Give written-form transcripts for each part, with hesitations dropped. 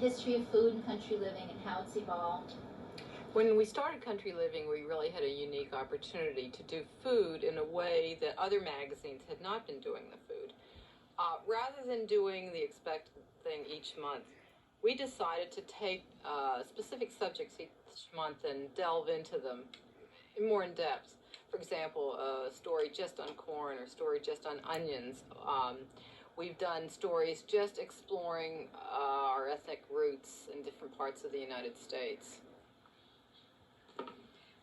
History of food and country living and how it's evolved. When we started Country Living, we really had a unique opportunity to do food in a way that other magazines had not been doing the food. Rather than doing the expected thing each month, we decided to take specific subjects each month and delve into them more in depth. For example, a story just on corn or a story just on onions. We've done stories just exploring our ethnic roots in different parts of the United States.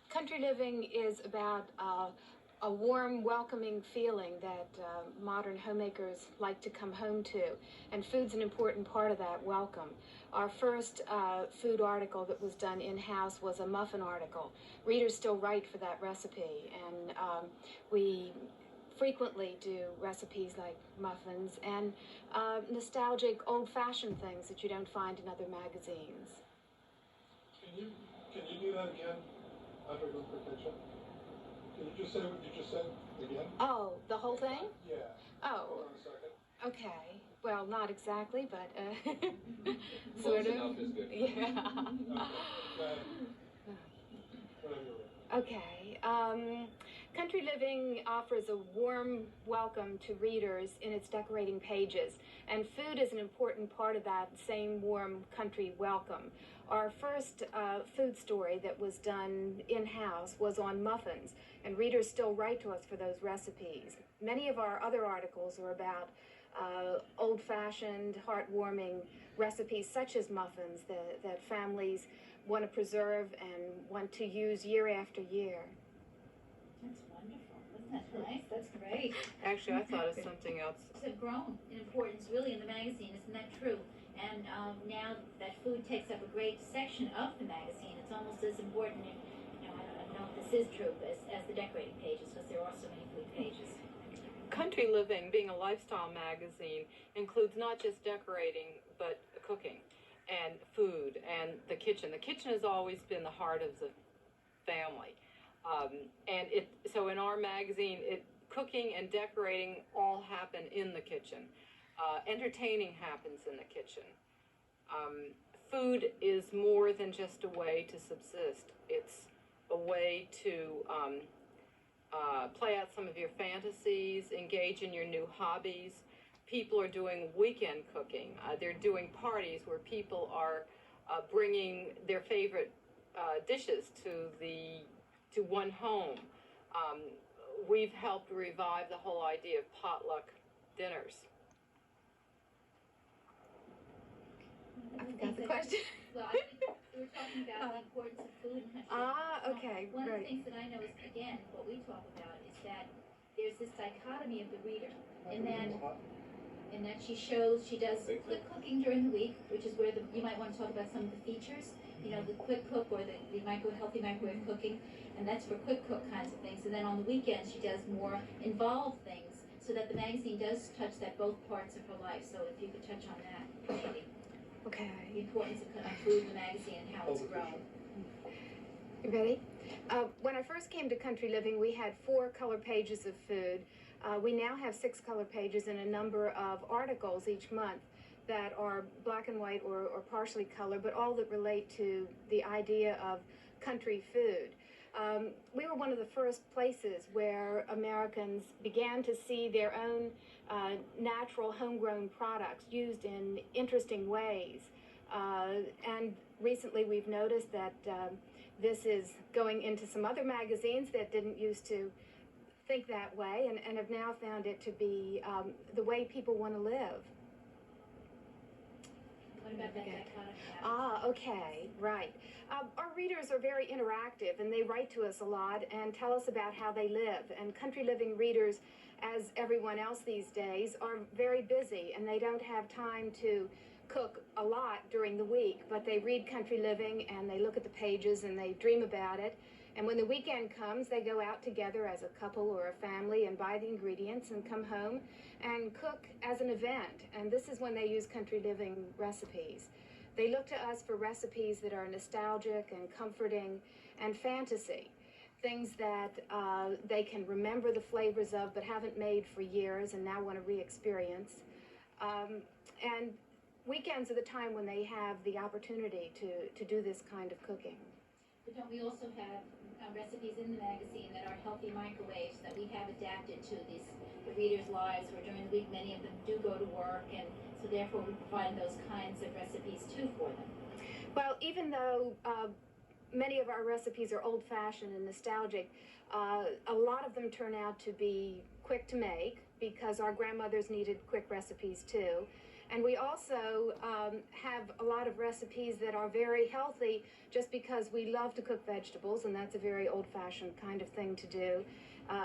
Country living is about a warm, welcoming feeling that modern homemakers like to come home to, and food's an important part of that welcome. Our first food article that was done in-house was a muffin article. Readers still write for that recipe, and we frequently do recipes like muffins and nostalgic, old-fashioned things that you don't find in other magazines. Can you do that again? After I go for picture. Can you just say what you just said again? Oh, the whole thing? Yeah. Oh. Hold on a second. Okay. Well, not exactly, but sort of. Enough is good. Yeah. Okay. Country Living offers a warm welcome to readers in its decorating pages, and food is an important part of that same warm country welcome. Our first food story that was done in-house was on muffins, and readers still write to us for those recipes. Many of our other articles are about old-fashioned, heartwarming recipes such as muffins that families want to preserve and want to use year after year. That's wonderful. Isn't that nice? That's great. Actually, I thought of something else. Have grown in importance really in the magazine. Isn't that true? And now that food takes up a great section of the magazine, it's almost as important, I don't know if this is true, as the decorating pages, because there are so many food pages. Country Living, being a lifestyle magazine, includes not just decorating, but cooking and food and the kitchen. The kitchen has always been the heart of the family. So in our magazine, cooking and decorating all happen in the kitchen. Entertaining happens in the kitchen. Food is more than just a way to subsist. It's a way to play out some of your fantasies, engage in your new hobbies. People are doing weekend cooking. They're doing parties where people are bringing their favorite dishes to one home. We've helped revive the whole idea of potluck dinners. I forgot the question. Well, I think we were talking about the importance of food and country. Okay, One of right. the things that I know is, again, what we talk about is that there's this dichotomy of the reader, in that she does quick cooking during the week, which is where you might want to talk about some of the features, the quick cook or the healthy microwave cooking, and that's for quick cook kinds of things. And then on the weekends, she does more involved things, so that the magazine does touch both parts of her life. So if you could touch on that, maybe. Okay. The importance of food in the magazine and how it's grown. You ready? When I first came to Country Living, we had 4 color pages of food. We now have 6 color pages and a number of articles each month that are black and white or partially color, but all that relate to the idea of country food. We were one of the first places where Americans began to see their own natural homegrown products used in interesting ways. And recently we've noticed that this is going into some other magazines that didn't used to think that way, and have now found it to be the way people want to live. What about that dichotomy? Okay, right. Our readers are very interactive, and they write to us a lot and tell us about how they live. And Country Living readers, as everyone else these days, are very busy, and they don't have time to cook a lot during the week, but they read Country Living and they look at the pages and they dream about it. And when the weekend comes, they go out together as a couple or a family and buy the ingredients and come home and cook as an event. And this is when they use Country Living recipes. They look to us for recipes that are nostalgic and comforting and fantasy, things that they can remember the flavors of but haven't made for years and now want to re-experience. And weekends are the time when they have the opportunity to do this kind of cooking. But don't we also have recipes in the magazine that are healthy microwaves that we have adapted to the readers' lives, where during the week many of them do go to work, and so therefore we provide those kinds of recipes too for them? Well, even though many of our recipes are old-fashioned and nostalgic, a lot of them turn out to be quick to make because our grandmothers needed quick recipes too. And we also have a lot of recipes that are very healthy just because we love to cook vegetables, and that's a very old-fashioned kind of thing to do.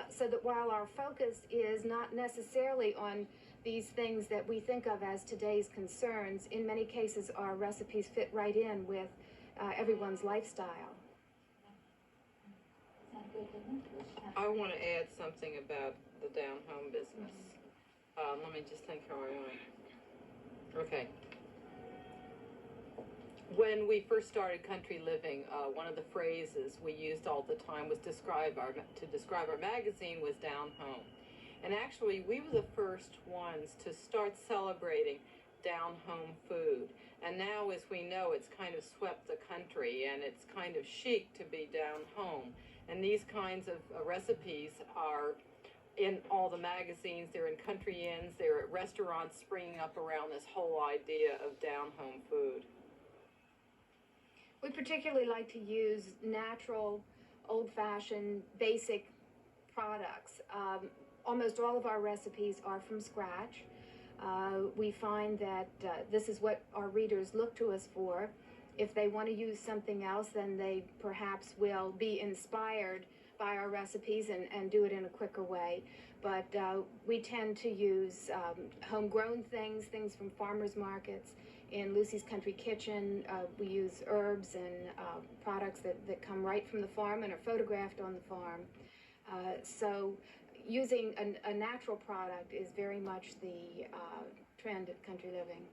So that while our focus is not necessarily on these things that we think of as today's concerns, in many cases our recipes fit right in with everyone's lifestyle. I want to add something about the down-home business. Let me just think how I want. Okay. When we first started Country Living, one of the phrases we used all the time was to describe our magazine was down home. And actually, we were the first ones to start celebrating down home food. And now, as we know, it's kind of swept the country, and it's kind of chic to be down home. And these kinds of recipes are in all the magazines, they're in country inns, they're at restaurants springing up around this whole idea of down-home food. We particularly like to use natural, old-fashioned, basic products. Almost all of our recipes are from scratch. We find that this is what our readers look to us for. If they want to use something else, then they perhaps will be inspired by our recipes and do it in a quicker way. But we tend to use homegrown things from farmers markets. In Lucy's Country Kitchen, we use herbs and products that come right from the farm and are photographed on the farm. So using a natural product is very much the trend at Country Living,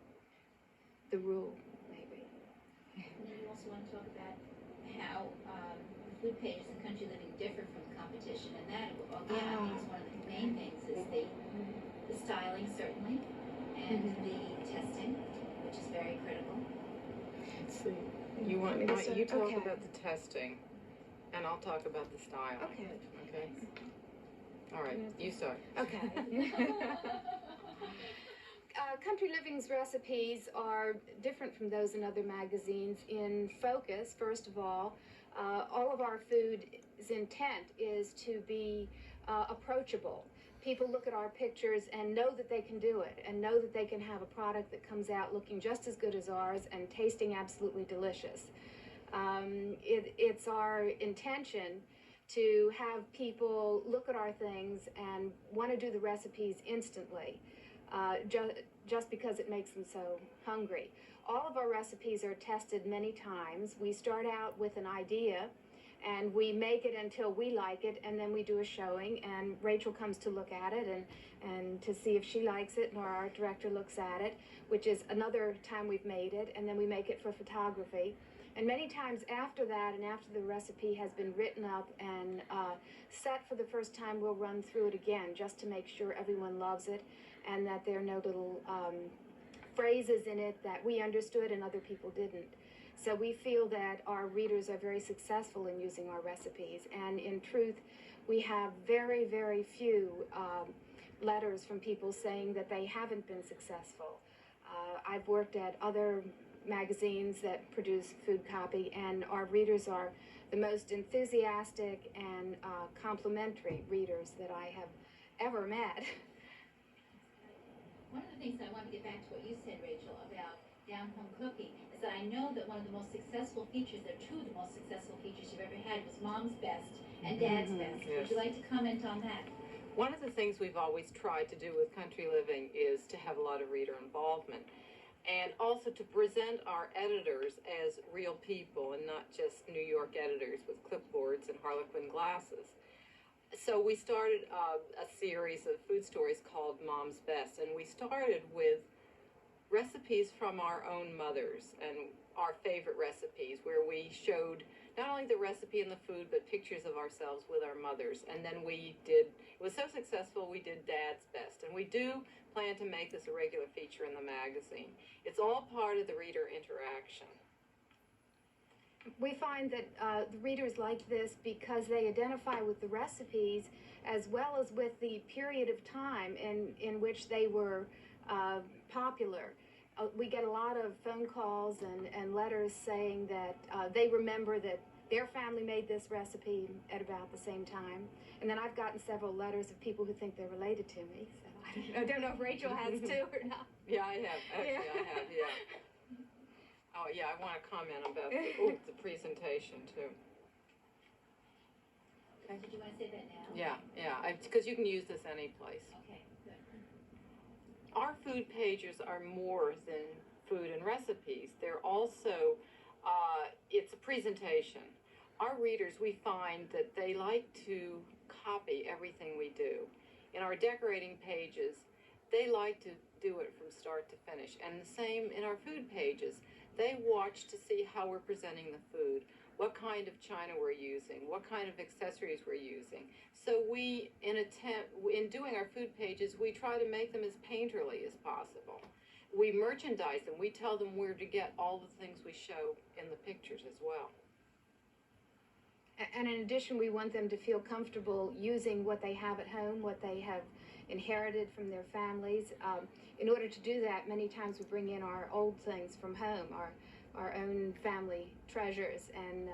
the rule, maybe. And then you also want to talk about how food pages in Country Living differ from the competition, and that, again, I think is one of the main things is the styling, certainly, and the testing, which is very critical. Let's see. You talk about the testing, and I'll talk about the styling. Okay. Okay. All right, you start. Okay. Country Living's recipes are different from those in other magazines in focus. First of all of our food's intent is to be approachable. People look at our pictures and know that they can do it, and know that they can have a product that comes out looking just as good as ours and tasting absolutely delicious. It's our intention to have people look at our things and want to do the recipes instantly, just because it makes them so hungry. All of our recipes are tested many times. We start out with an idea, and we make it until we like it, and then we do a showing, and Rachel comes to look at it and to see if she likes it, and our art director looks at it, which is another time we've made it, and then we make it for photography. And many times after that, and after the recipe has been written up and set for the first time, we'll run through it again just to make sure everyone loves it and that there are no little phrases in it that we understood and other people didn't. So we feel that our readers are very successful in using our recipes. And in truth, we have very, very few letters from people saying that they haven't been successful. I've worked at other magazines that produce food copy, and our readers are the most enthusiastic and complimentary readers that I have ever met. One of the things I want to get back to what you said, Rachel, about down-home cooking is that I know that one of the most successful features, or two of the most successful features you've ever had, was Mom's Best and Dad's Best. Yes. Would you like to comment on that? One of the things we've always tried to do with Country Living is to have a lot of reader involvement, and also to present our editors as real people and not just New York editors with clipboards and Harlequin glasses. So we started a series of food stories called Mom's Best, and we started with recipes from our own mothers and our favorite recipes, where we showed not only the recipe and the food, but pictures of ourselves with our mothers. And then it was so successful, we did Dad's Best. And we do plan to make this a regular feature in the magazine. It's all part of the reader interaction. We find that the readers like this because they identify with the recipes as well as with the period of time in which they were popular. We get a lot of phone calls and letters saying that they remember that their family made this recipe at about the same time. And then I've gotten several letters of people who think they're related to me. So I don't know if Rachel has too or not. Yeah, I have. Actually, yeah. I have, yeah. Oh, yeah, I want to comment about the presentation, too. Okay. Did you want to say that now? Yeah, because you can use this any place. Okay, good. Our food pages are more than food and recipes. They're also, it's a presentation. Our readers, we find that they like to copy everything we do. In our decorating pages, they like to do it from start to finish. And the same in our food pages. They watch to see how we're presenting the food, what kind of china we're using, what kind of accessories we're using. So we, in doing our food pages, we try to make them as painterly as possible. We merchandise them. We tell them where to get all the things we show in the pictures as well. And in addition, we want them to feel comfortable using what they have at home, what they have inherited from their families. In order to do that, many times we bring in our old things from home, our own family treasures, and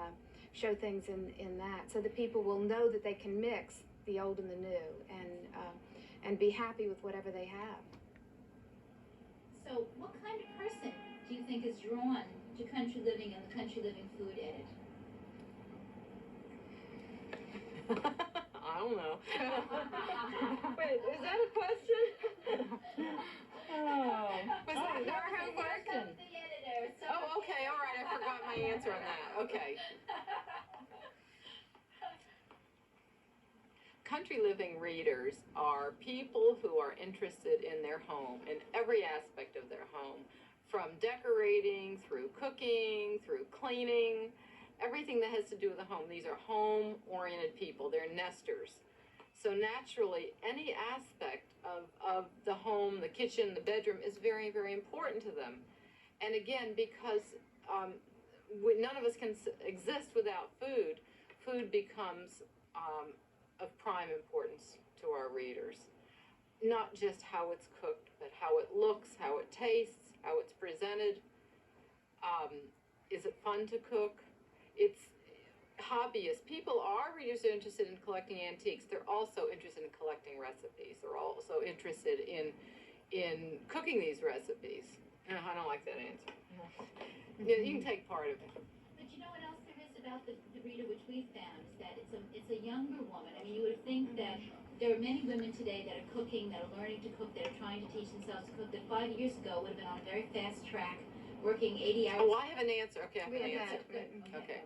show things in that, so that people will know that they can mix the old and the new, and be happy with whatever they have. So what kind of person do you think is drawn to country living and the country living food edit? I don't know. Wait, is that a question? Oh, was that your home question? Oh, okay, all right, I forgot my answer on that. Okay. Country living readers are people who are interested in their home, in every aspect of their home, from decorating, through cooking, through cleaning, everything that has to do with the home. These are home-oriented people. They're nesters. So naturally, any aspect of the home, the kitchen, the bedroom is very, very important to them. And again, because none of us can exist without food, food becomes of prime importance to our readers. Not just how it's cooked, but how it looks, how it tastes, how it's presented. Is it fun to cook? It's hobbyists. People are readers are interested in collecting antiques. They're also interested in collecting recipes. They're also interested in cooking these recipes. I don't like that answer. Yeah, you can take part of it. But you know what else there is about the reader, which we found, is that it's a younger woman. I mean, you would think that there are many women today that are cooking, that are learning to cook, that are trying to teach themselves to cook, that 5 years ago would have been on a very fast track, working 80 hours. Oh, I have an answer. Okay, I have an answer. Okay.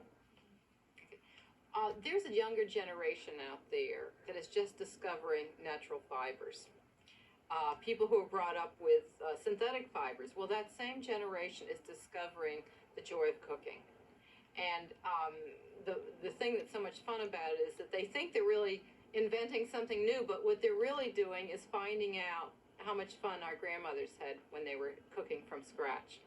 There's a younger generation out there that is just discovering natural fibers. People who are brought up with synthetic fibers. Well, that same generation is discovering the joy of cooking. And the thing that's so much fun about it is that they think they're really inventing something new, but what they're really doing is finding out how much fun our grandmothers had when they were cooking from scratch.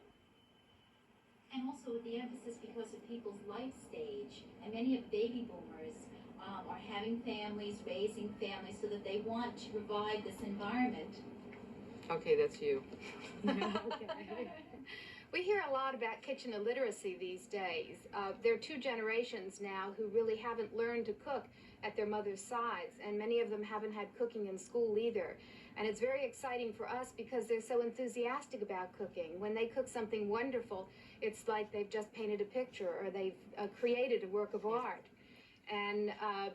And also with the emphasis because of people's life stage, and many of baby boomers are having families, raising families, so that they want to provide this environment. Okay, that's you. We hear a lot about kitchen illiteracy these days. There are two generations now who really haven't learned to cook at their mother's sides, and many of them haven't had cooking in school either. And it's very exciting for us because they're so enthusiastic about cooking. When they cook something wonderful, it's like they've just painted a picture or they've created a work of art. And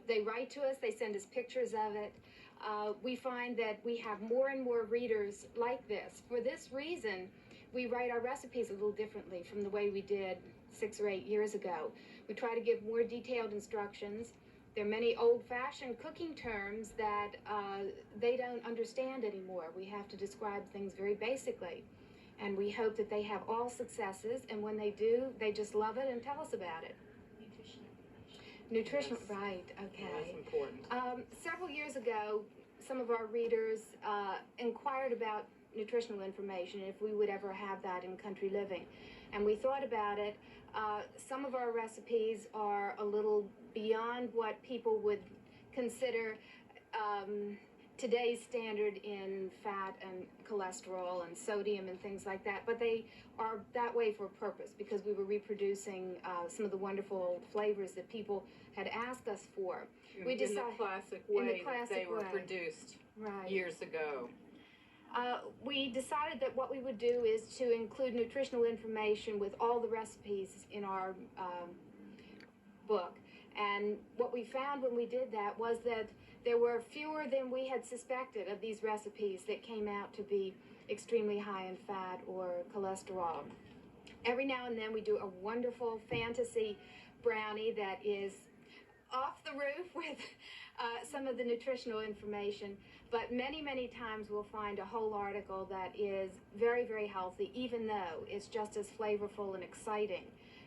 they write to us, they send us pictures of it. We find that we have more and more readers like this. For this reason, we write our recipes a little differently from the way we did 6 or 8 years ago. We try to give more detailed instructions. There are many old-fashioned cooking terms that they don't understand anymore. We have to describe things very basically. And we hope that they have all successes, and when they do, they just love it and tell us about it. Nutrition. Nutritional, Yes. right, That's okay. important. Several years ago, some of our readers inquired about nutritional information, if we would ever have that in Country Living. And we thought about it. Some of our recipes are a little beyond what people would consider today's standard in fat and cholesterol and sodium and things like that, but they are that way for a purpose, because we were reproducing some of the wonderful flavors that people had asked us for. We in the decide- classic in the way that classic they were way. produced Right. years ago. We decided that what we would do is to include nutritional information with all the recipes in our book. And what we found when we did that was that there were fewer than we had suspected of these recipes that came out to be extremely high in fat or cholesterol. Every now and then we do a wonderful fantasy brownie that is off the roof with some of the nutritional information, but many, many times we'll find a whole article that is very, very healthy, even though it's just as flavorful and exciting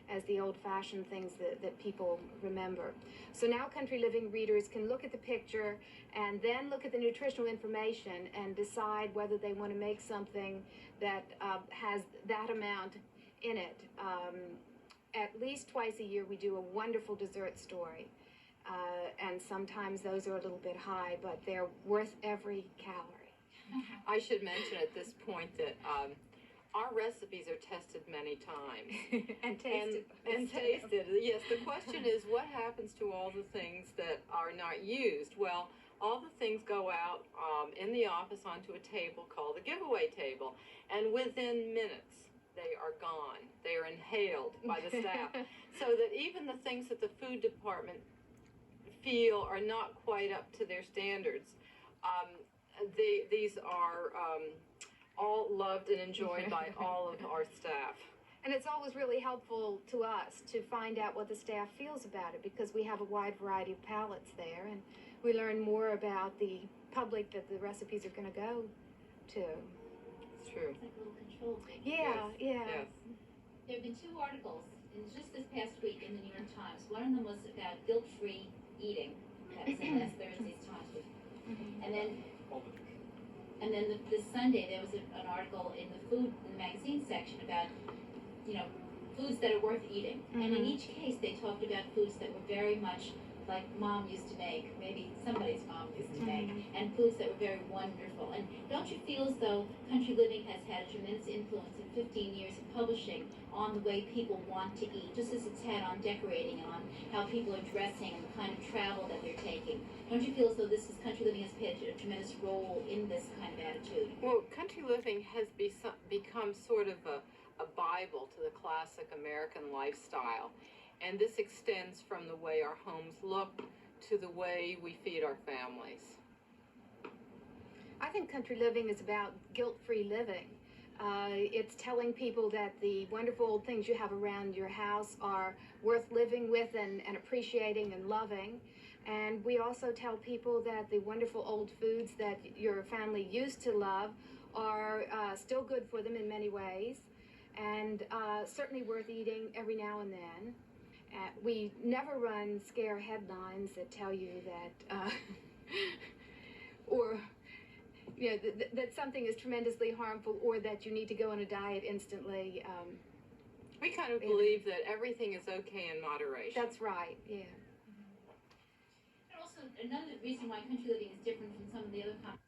as the old-fashioned things that people remember. So now Country Living readers can look at the picture and then look at the nutritional information and decide whether they want to make something that has that amount in it. At least twice a year we do a wonderful dessert story. And sometimes those are a little bit high, but they're worth every calorie. I should mention at this point that our recipes are tested many times. And tasted. And tasted. Yes, the question is, what happens to all the things that are not used? Well, all the things go out in the office onto a table called the giveaway table, and within minutes they are gone. They are inhaled by the staff. So that even the things that the food department feel are not quite up to their standards, these are all loved and enjoyed by all of our staff. And it's always really helpful to us to find out what the staff feels about it, because we have a wide variety of palates there, and we learn more about the public that the recipes are going to go to. It's true. It's like a little control group. Yeah, yeah. Yes. There have been 2 articles, and just this past week in the New York Times. One of them was about guilt-free eating. That was in last Thursday's Times. And then this Sunday there was an article in the magazine section about, foods that are worth eating. And in each case they talked about foods that were very much like mom used to make, maybe somebody's mom used to make, and foods that were very wonderful. And don't you feel as though Country Living has had a tremendous influence in 15 years of publishing on the way people want to eat, just as it's had on decorating and on how people are dressing and the kind of travel that they're taking? Don't you feel as though Country Living has played a tremendous role in this kind of attitude? Well, Country Living has become sort of a Bible to the classic American lifestyle. And this extends from the way our homes look to the way we feed our families. I think Country Living is about guilt-free living. It's telling people that the wonderful things you have around your house are worth living with and appreciating and loving. And we also tell people that the wonderful old foods that your family used to love are still good for them in many ways, and certainly worth eating every now and then. We never run scare headlines that tell you that, or that something is tremendously harmful, or that you need to go on a diet instantly. We kind of believe that everything is okay in moderation. That's right, yeah. And also, another reason why Country Living is different from some of the other companies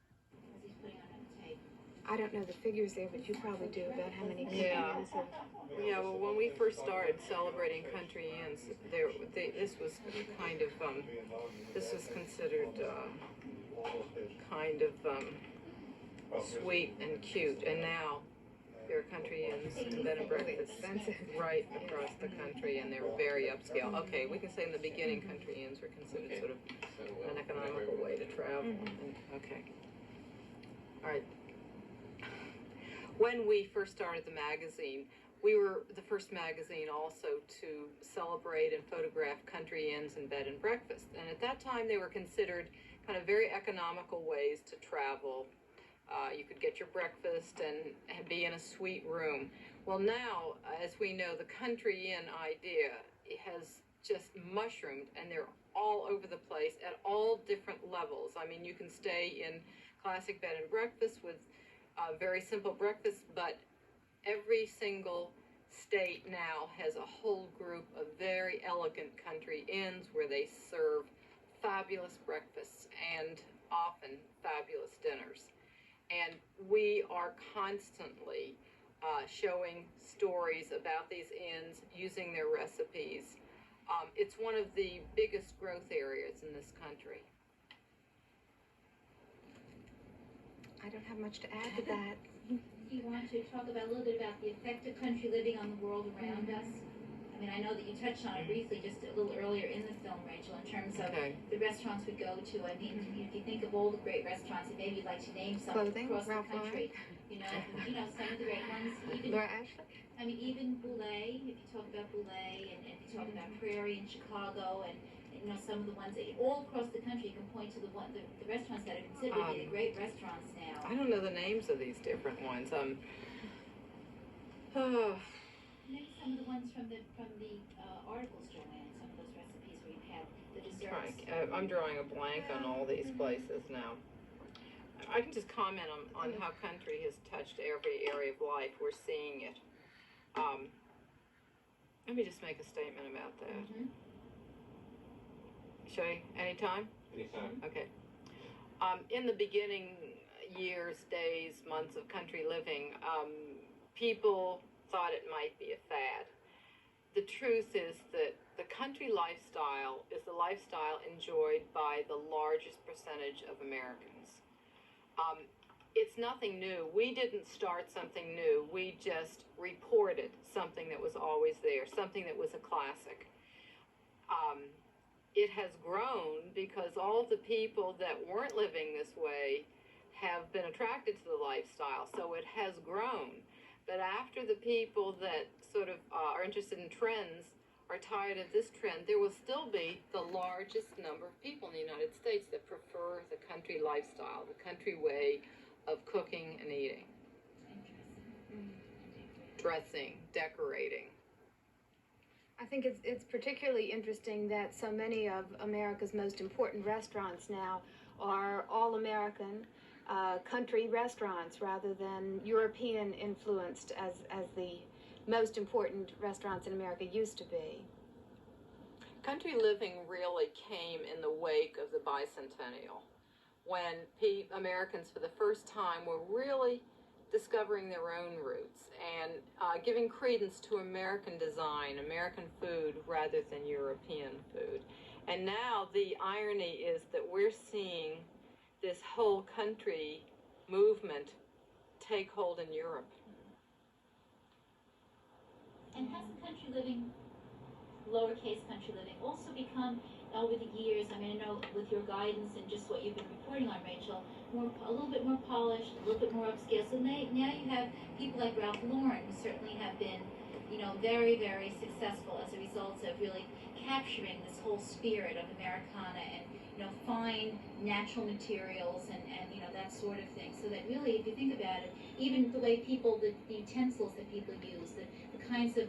he's putting on the tape. I don't know the figures there, but you probably do, about how many people Yeah. use it. Yeah, well, when we first started celebrating country inns, this was kind of, this was considered kind of sweet and cute, and now there are country inns and bed and breakfasts right across the country, and they're very upscale. Okay, we can say in the beginning country inns were considered sort of an economical way to travel. Okay. All right. When we first started the magazine, we were the first magazine also to celebrate and photograph country inns and bed and breakfast. And at that time, they were considered kind of very economical ways to travel. You could get your breakfast and be in a suite room. Well, now, as we know, the country inn idea has just mushroomed, and they're all over the place at all different levels. I mean, you can stay in classic bed and breakfast with very simple breakfast, but every single state now has a whole group of very elegant country inns where they serve fabulous breakfasts and often fabulous dinners. And we are constantly showing stories about these inns, using their recipes. It's one of the biggest growth areas in this country. I don't have much to add to that. Do you want to talk about a little bit about the effect of country living on the world around us? I mean, I know that you touched on it briefly just a little earlier in the film, Rachel, in terms of the restaurants we go to. I mean, if you think of all the great restaurants, and maybe you'd like to name some Clothing, across the Ralph country. You know, some of the great ones. Even, Laura Ashley? I mean, even Boulay, if you talk about Boulay, and if you talk about Prairie in Chicago, and you know, some of the ones that all across the country, you can point to the restaurants that are considered to be the great restaurants now. I don't know the names of these different ones. Maybe some of the ones from the articles, Joanne, some of those recipes where you had the desserts. I'm drawing a blank on all these places now. I can just comment on how country has touched every area of life. We're seeing it. Let me just make a statement about that. Shay, anytime? Anytime. Okay. In the beginning years, days, months of country living, people thought it might be a fad. The truth is that the country lifestyle is the lifestyle enjoyed by the largest percentage of Americans. It's nothing new. We didn't start something new. We just reported something that was always there, something that was a classic. It has grown because all the people that weren't living this way have been attracted to the lifestyle, so it has grown. But after the people that sort of are interested in trends are tired of this trend, there will still be the largest number of people in the United States that prefer the country lifestyle, the country way of cooking and eating, dressing, decorating. I think it's particularly interesting that so many of America's most important restaurants now are all American country restaurants rather than European influenced as the most important restaurants in America used to be. Country living really came in the wake of the bicentennial, when Americans for the first time were really discovering their own roots and giving credence to American design, American food, rather than European food. And now the irony is that we're seeing this whole country movement take hold in Europe. And hasn't country living, lowercase country living, also become, over the years, I mean, I know with your guidance and just what you've been reporting on, Rachel, a little bit more polished, a little bit more upscale. So now you have people like Ralph Lauren, who certainly have been, you know, very, very successful as a result of really capturing this whole spirit of Americana and, you know, fine natural materials and you know, that sort of thing. So that really, if you think about it, even the way people, the utensils that people use, the kinds of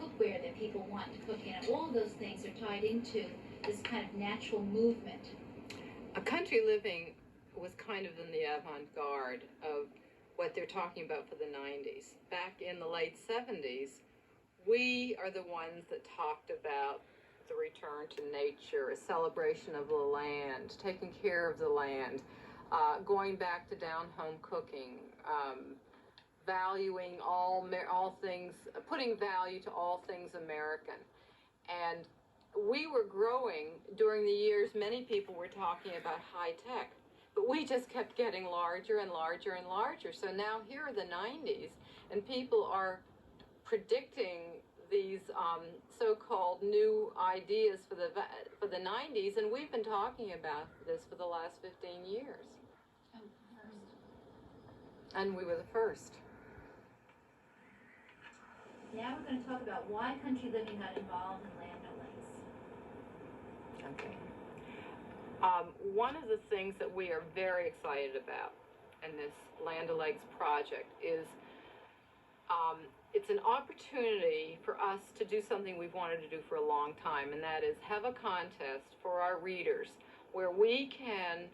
cookware that people want to cook in, all of those things are tied into this kind of natural movement. A country living was kind of in the avant-garde of what they're talking about for the 90s. Back in the late 70s, we are the ones that talked about the return to nature, a celebration of the land, taking care of the land, going back to down-home cooking, valuing all things, putting value to all things American. And we were growing during the years, many people were talking about high tech, but we just kept getting larger and larger and larger. So now here are the 90s, and people are predicting these so-called new ideas for the 90s, and we've been talking about this for the last 15 years. And we were the first. Now we're going to talk about why country living got involved in LandO'Lakes. Okay. One of the things that we are very excited about in this LandO'Lakes project is it's an opportunity for us to do something we've wanted to do for a long time, and that is have a contest for our readers where we can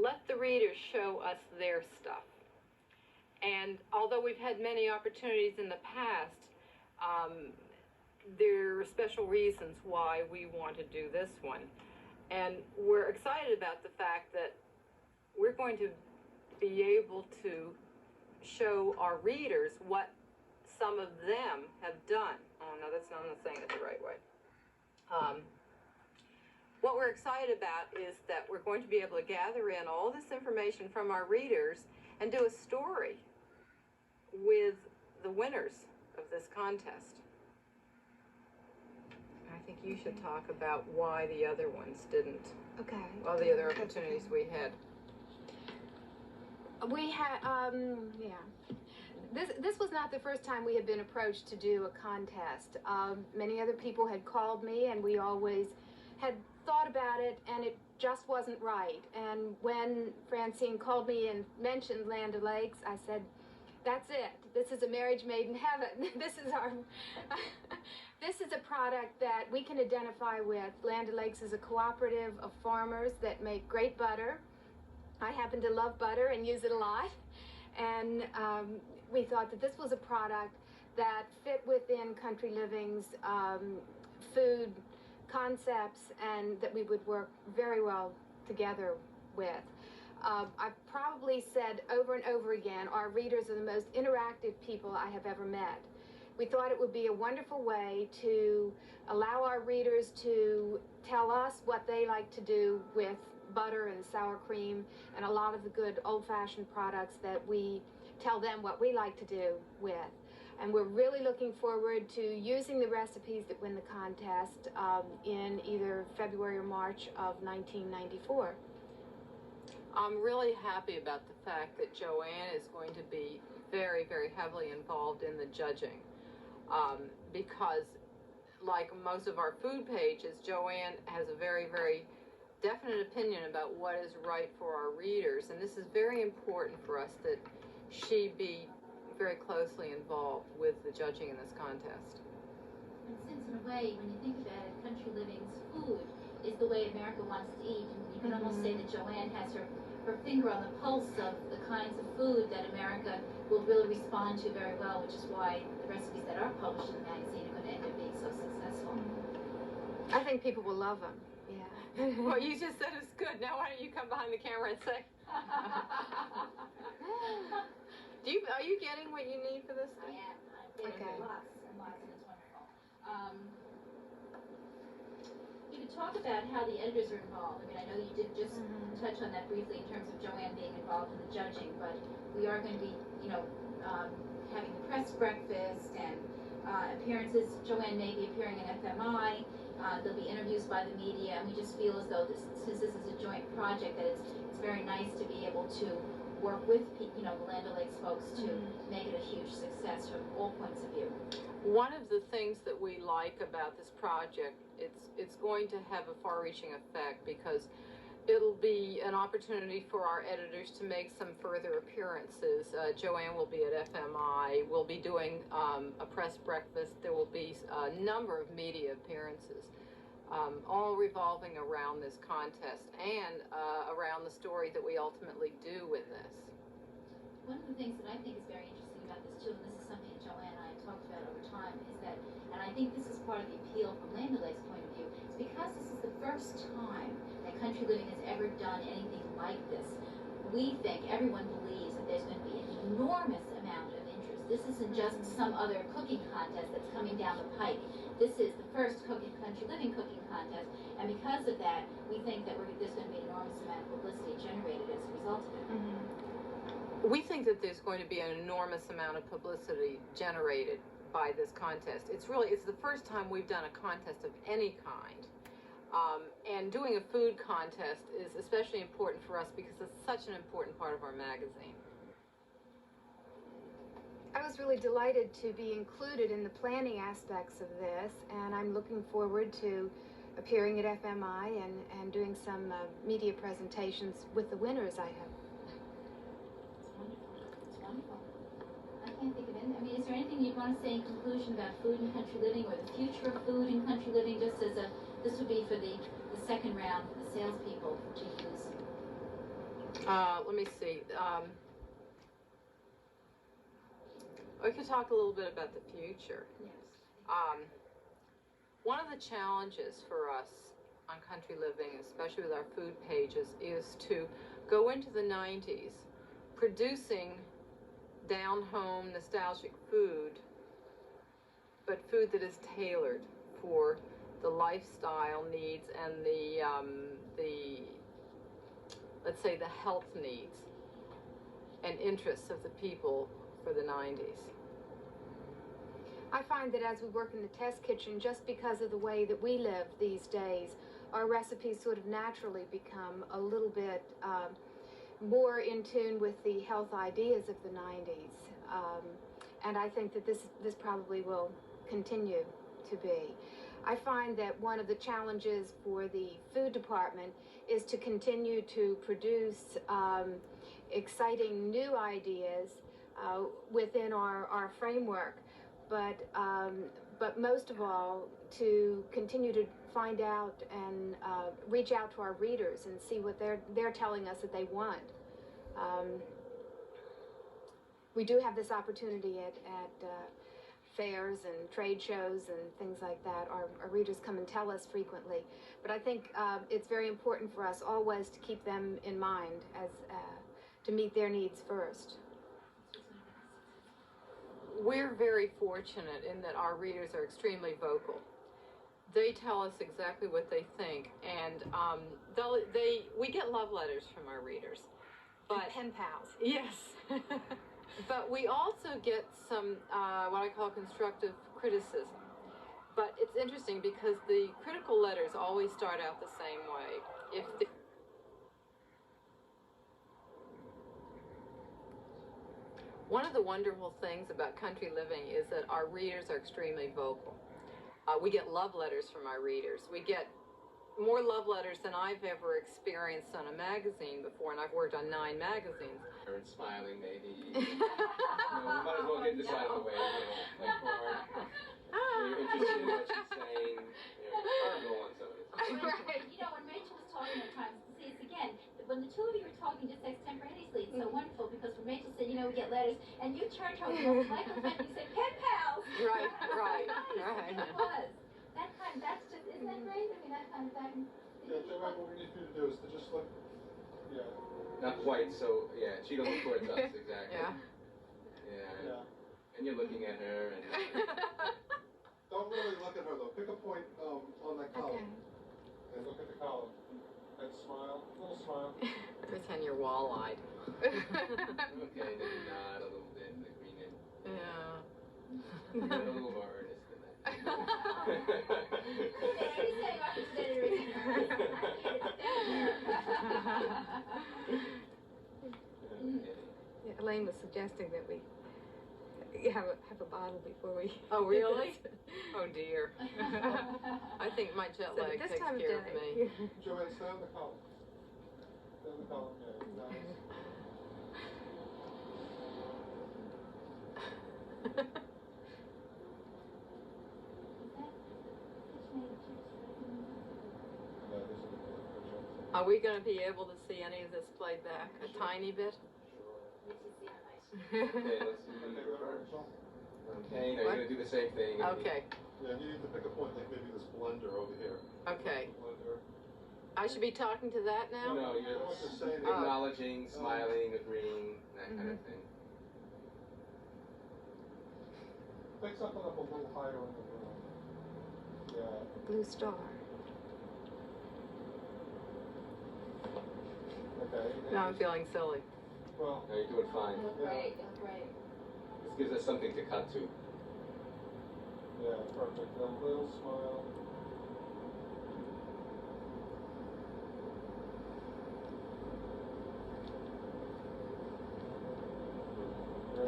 let the readers show us their stuff. And although we've had many opportunities in the past, there are special reasons why we want to do this one. And we're excited about the fact that we're going to be able to show our readers what some of them have done. Oh, no, that's not, I'm not saying it the right way. What we're excited about is that we're going to be able to gather in all this information from our readers and do a story with the winners of this contest. I think you should talk about why the other ones didn't. Okay. All the other opportunities we had. We had, yeah. This was not the first time we had been approached to do a contest. Many other people had called me, and we always had thought about it, and it just wasn't right. And when Francine called me and mentioned LandO'Lakes, I said, that's it. This is a marriage made in heaven. This is our, this is a product that we can identify with. LandO'Lakes is a cooperative of farmers that make great butter. I happen to love butter and use it a lot. And we thought that this was a product that fit within Country Living's food concepts, and that we would work very well together with. I've probably said over and over again, our readers are the most interactive people I have ever met. We thought it would be a wonderful way to allow our readers to tell us what they like to do with butter and sour cream and a lot of the good old-fashioned products that we tell them what we like to do with. And we're really looking forward to using the recipes that win the contest in either February or March of 1994. I'm really happy about the fact that Joanne is going to be very, very heavily involved in the judging. Because like most of our food pages, Joanne has a very, very definite opinion about what is right for our readers. And this is very important for us that she be very closely involved with the judging in this contest. And since in a way, when you think about it, Country Living's food is the way America wants to eat, and you can almost say that Joanne has her finger on the pulse of the kinds of food that America will really respond to very well, which is why the recipes that are published in the magazine are going to end up being so successful. I think people will love them. Yeah. Well, you just said it's good. Now why don't you come behind the camera and say? Are you getting what you need for this thing? I am. I'm getting lots and lots, and it's wonderful. You could talk about how the editors are involved. I mean, I know you did just touch on that briefly in terms of Joanne being involved in the judging, but we are going to be, having the press breakfast and appearances. Joanne may be appearing in FMI. There'll be interviews by the media, and we just feel as though since this is a joint project, that it's very nice to be able to work with the LandO'Lakes folks to make it a huge success from all points of view. One of the things that we like about this project, it's going to have a far-reaching effect because it'll be an opportunity for our editors to make some further appearances. Joanne will be at FMI. We'll be doing a press breakfast. There will be a number of media appearances, all revolving around this contest and around the story that we ultimately do with this. One of the things that I think is very interesting about this too, and this is something that Joanne and I have talked about over time, is that, and I think this is part of the appeal from LandO'Lakes' point of view, is because this is the first time that Country Living has ever done anything like this. We think, everyone believes, that there's going to be an enormous amount of interest. This isn't just some other cooking contest that's coming down the pike. This is the first Country Living cooking contest, and because of that, we think that there's going to be an enormous amount of publicity generated as a result of it. We think that there's going to be an enormous amount of publicity generated by this contest. It's the first time we've done a contest of any kind. And doing a food contest is especially important for us because it's such an important part of our magazine. I was really delighted to be included in the planning aspects of this, and I'm looking forward to appearing at FMI and doing some media presentations with the winners I have. It's wonderful. It's wonderful. I can't think of anything I mean, is there anything you'd want to say in conclusion about food and country living, or the future of food and country living, just as this would be for the second round, for the salespeople to use? Let me see. We could talk a little bit about the future. Yes. One of the challenges for us on country living, especially with our food pages, is to go into the 90s producing down-home nostalgic food, but food that is tailored for the lifestyle needs and the let's say the health needs and interests of the people for the 90s. I find that as we work in the test kitchen, just because of the way that we live these days, our recipes sort of naturally become a little bit more in tune with the health ideas of the 90s. And I think that this probably will continue to be. I find that one of the challenges for the food department is to continue to produce exciting new ideas within our framework, but most of all, to continue to find out and reach out to our readers and see what they're telling us that they want. We do have this opportunity at fairs and trade shows and things like that. Our readers come and tell us frequently, but I think it's very important for us always to keep them in mind as to meet their needs first. We're very fortunate in that our readers are extremely vocal. They tell us exactly what they think, and we get love letters from our readers. But And pen pals. yes, but we also get some what I call constructive criticism. But it's interesting because the critical letters always start out the same way. One of the wonderful things about country living is that our readers are extremely vocal. We get love letters from our readers. We get more love letters than I've ever experienced on a magazine before, and I've worked on 9 magazines. Or smiling, maybe. We might as well get this out of the way. You're interested in what she's saying. Go on, so Right. You know, when Rachel was talking at times, see, it's again, when the two of you were talking just extemporaneously, it's so wonderful, because when Rachel said, we get letters, and you turned to her with the microphone and you said, pen pals! Right. It was. That's just, isn't that great? I mean, that kind of thing. Yeah, Joanne, what we need you to do is to just look, yeah. not quite, so, yeah, she don't look towards us, exactly. Yeah. And you're looking at her, and... Don't really look at her though. Pick a point on that column. Okay. And look at the column. And smile. A little smile. Pretend you're wall-eyed. Okay, then you nod a little bit, and agree in. Yeah. A little more earnest than that. Yeah, Elaine was suggesting that we have a bottle before we... Oh, really? Oh, dear. I think my jet So lag this takes time of care of day. me. Joanne, stay on the column. Stay on the column, yeah. Nice. Yeah, this is a good picture. Are we going to be able to see any of this played back? A tiny bit? Okay, let's do the reverse. Okay, now you're going to do the same thing. Okay. Yeah, you need to pick a point, like maybe this blender over here. Okay. Blender. I should be talking to that now? No, you're I want to say that. acknowledging, smiling, agreeing, that kind of thing. Pick something up a little higher in the room. Yeah. Blue star. Okay. Now I'm feeling silly. Well, No, you're doing fine. Right. This gives us something to cut to. yeah, perfect. A little smile.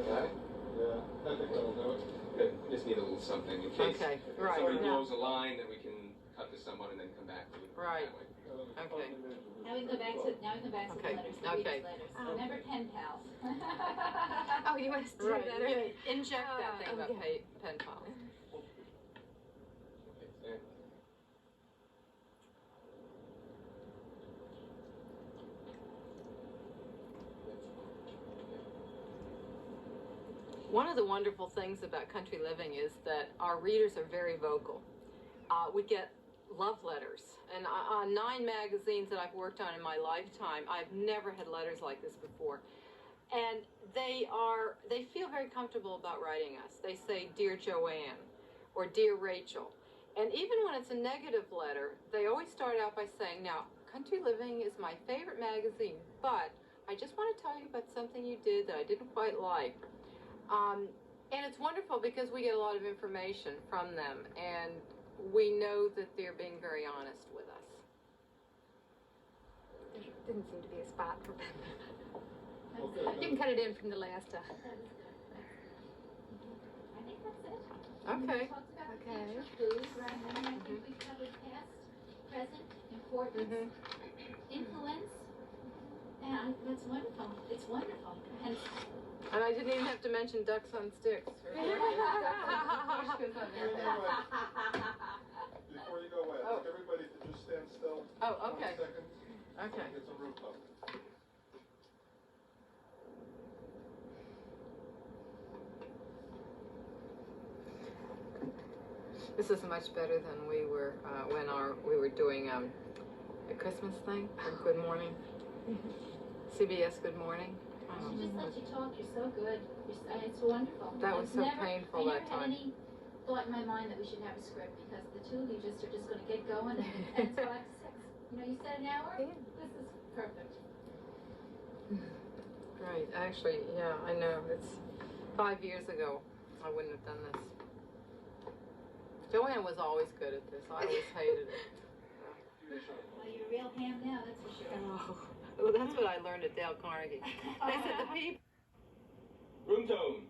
Got it? Yeah, I think that'll do it. Good. We just need a little something in case Okay, if right. somebody Now- blows a line that we can cut to someone and then come back to you. Right. That way. Okay. Now we can go back to the Okay. letters, the Okay. readers' letters. Remember pen pals. Oh, you want us to do Right. that? Yeah. Inject that thing about Okay. pen pals. Okay, stand. One of the wonderful things about country living is that our readers are very vocal. We get love letters, and on 9 magazines that I've worked on in my lifetime, I've never had letters like this before. And they feel very comfortable about writing us. They say, "Dear Joanne," or "Dear Rachel." And even when it's a negative letter, they always start out by saying, "Now, Country Living is my favorite magazine, but I just want to tell you about something you did that I didn't quite like." And it's wonderful because we get a lot of information from them, and we know that they're being very honest with us. There didn't seem to be a spot for Okay. You can cut it in from the last. That was good. I think that's it. Okay. We talked about the Okay. future, food, right? And I think we covered past, present, importance, influence. And that's wonderful. It's wonderful. And And I didn't even have to mention ducks on sticks. Before you go away, I'd like everybody to just stand still. Oh, okay. 20 seconds. Okay. Get some room up. This is much better than we were when we were doing a Christmas thing. Good Morning. CBS Good Morning. she just lets you talk. You're so good. It's wonderful. That was so painful that I never time. had any thought in my mind that we should have a script because the two of you are just going to get going and it's 5 to 6. You know, you said an hour. Yeah. This is perfect. Right. Actually, yeah, I know. It's 5 years ago. I wouldn't have done this. Joanne was always good at this. I always hated it. Well, you're a real ham now, that's for sure. Oh, well, that's what I learned at Dale Carnegie. They said the people. Room tone.